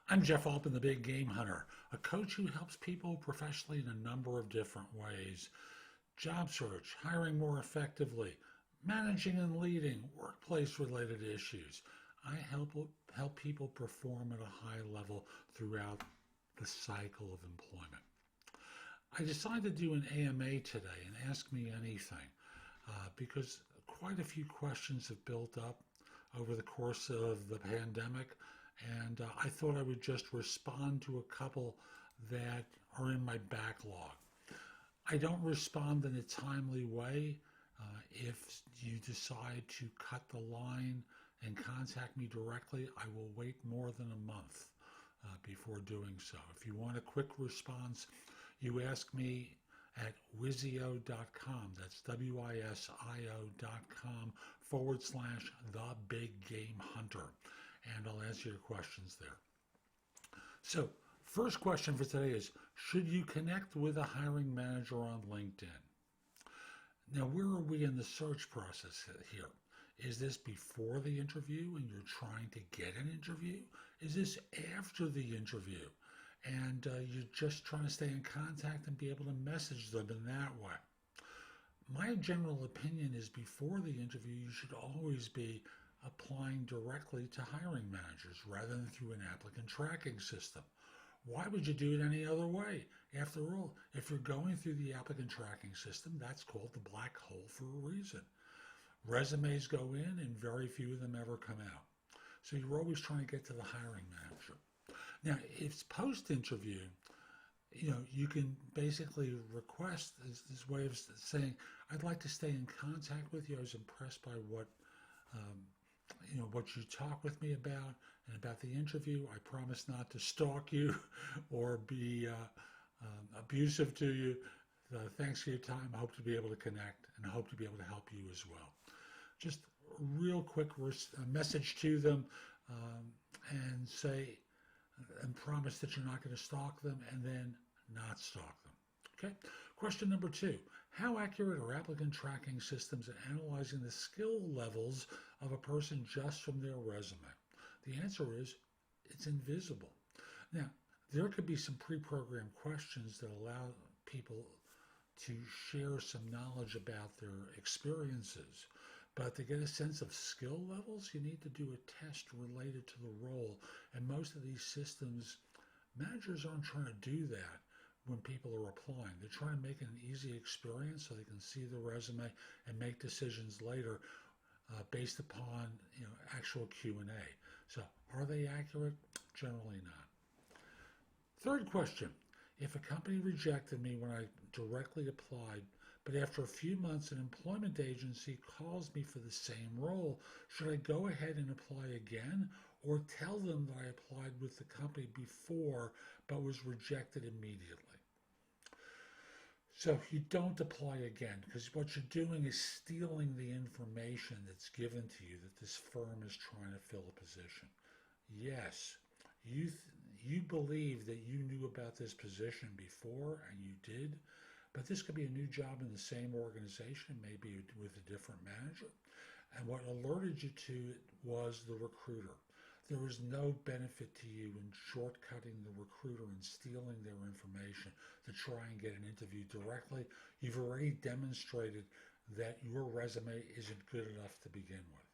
I'm Jeff Altman, the Big Game Hunter, a coach who helps people professionally in a number of different ways. Job search, hiring more effectively, managing and leading, workplace-related issues. I help people perform at a high level throughout the cycle of employment. I decided to do an AMA today and ask me anything because quite a few questions have built up over the course of the pandemic, and I thought I would just respond to a couple that are in my backlog. I don't respond in a timely way. If you decide to cut the line and contact me directly, I will wait more than a month before doing so. If you want a quick response, you ask me at wisio.com. That's wisio.com/the big game hunter. And I'll answer your questions there. So, first question for today is, should you connect with a hiring manager on LinkedIn? Now, where are we in the search process here? Is this before the interview and you're trying to get an interview? Is this after the interview and you're just trying to stay in contact and be able to message them in that way? My general opinion is before the interview, you should always be applying directly to hiring managers rather than through an applicant tracking system. Why would you do it any other way? After all, if you're going through the applicant tracking system, that's called the black hole for a reason. Resumes go in and very few of them ever come out. So you're always trying to get to the hiring manager. Now, if it's post-interview, you can basically request this way of saying, I'd like to stay in contact with you. I was impressed by what you talk with me about and about the interview. I promise not to stalk you or be abusive to you. Thanks for your time. I hope to be able to connect and I hope to be able to help you as well. Just a real quick message to them and say, and promise that you're not going to stalk them and then not stalk them. Okay. Question number 2. How accurate are applicant tracking systems at analyzing the skill levels of a person just from their resume? The answer is it's invisible. Now, there could be some pre-programmed questions that allow people to share some knowledge about their experiences. But to get a sense of skill levels, you need to do a test related to the role. And most of these systems, managers aren't trying to do that when people are applying. They're trying to make it an easy experience so they can see the resume and make decisions later based upon actual Q&A. So are they accurate? Generally not. Third question. If a company rejected me when I directly applied, but after a few months an employment agency calls me for the same role, should I go ahead and apply again or tell them that I applied with the company before but was rejected immediately? So you don't apply again because what you're doing is stealing the information that's given to you that this firm is trying to fill a position. Yes. You believe that you knew about this position before, and you did, but this could be a new job in the same organization, maybe with a different manager. And what alerted you to it was the recruiter. There is no benefit to you in shortcutting the recruiter and stealing their information to try and get an interview directly. You've already demonstrated that your resume isn't good enough to begin with.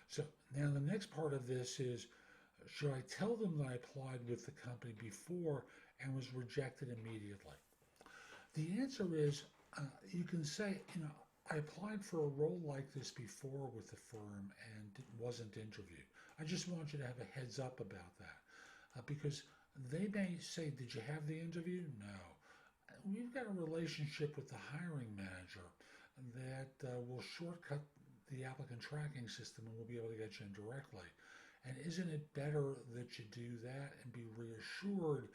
So now the next part of this is, should I tell them that I applied with the company before and was rejected immediately? The answer is, you can say, I applied for a role like this before with the firm and wasn't interviewed. I just want you to have a heads up about that because they may say, did you have the interview? No. We've got a relationship with the hiring manager that will shortcut the applicant tracking system and we'll be able to get you in directly. And isn't it better that you do that and be reassured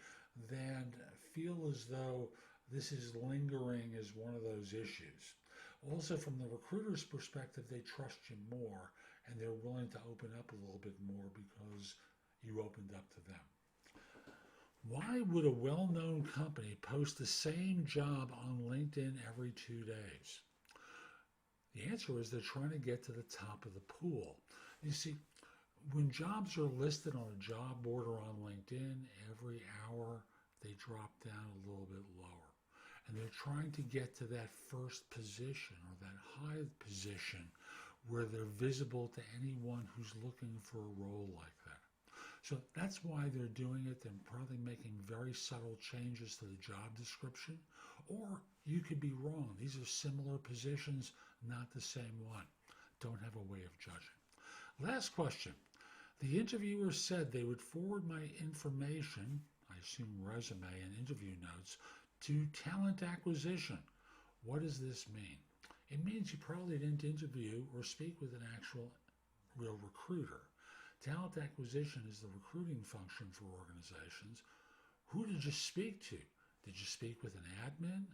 than feel as though this is lingering as one of those issues? Also, from the recruiter's perspective, they trust you more and they're willing to open up a little bit more because you opened up to them. Why would a well-known company post the same job on LinkedIn every 2 days? The answer is they're trying to get to the top of the pool. You see, when jobs are listed on a job board or on LinkedIn, every hour they drop down a little bit lower. And they're trying to get to that first position or that high position where they're visible to anyone who's looking for a role like that. So that's why they're doing it. They're probably making very subtle changes to the job description. Or you could be wrong. These are similar positions, not the same one. Don't have a way of judging. Last question. The interviewer said they would forward my information, I assume resume and interview notes, to talent acquisition. What does this mean? It means you probably didn't interview or speak with an actual real recruiter. Talent acquisition is the recruiting function for organizations. Who did you speak to? Did you speak with an admin?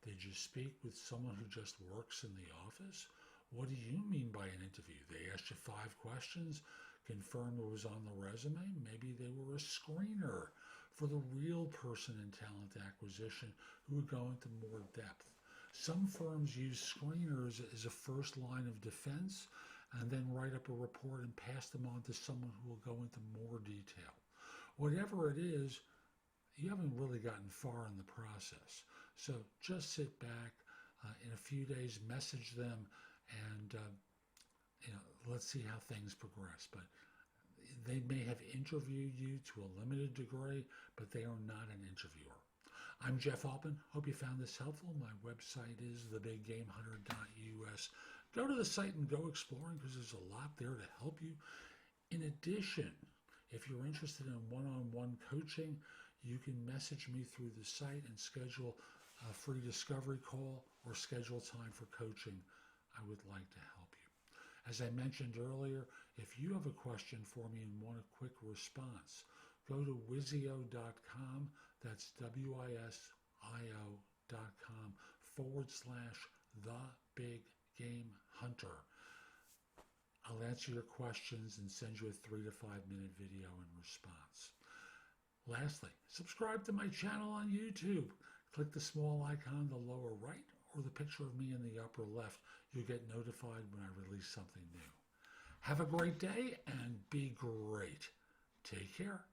Did you speak with someone who just works in the office? What do you mean by an interview? They asked you 5 questions, confirmed what was on the resume. Maybe they were a screener for the real person in talent acquisition who would go into more depth. Some firms use screeners as a first line of defense and then write up a report and pass them on to someone who will go into more detail. Whatever it is, you haven't really gotten far in the process. So just sit back, in a few days, message them, and let's see how things progress. But they may have interviewed you to a limited degree, but they are not an interviewer. I'm Jeff Altman. Hope you found this helpful. My website is thebiggamehunter.us. Go to the site and go exploring because there's a lot there to help you. In addition, if you're interested in one-on-one coaching, you can message me through the site and schedule a free discovery call or schedule time for coaching. I would like to help you. As I mentioned earlier, if you have a question for me and want a quick response, go to Wizio.com, that's WISIO.com/TheBigGameHunter. I'll answer your questions and send you a 3 to 5 minute video in response. Lastly, subscribe to my channel on YouTube. Click the small icon in the lower right or the picture of me in the upper left. You'll get notified when I release something new. Have a great day and be great. Take care.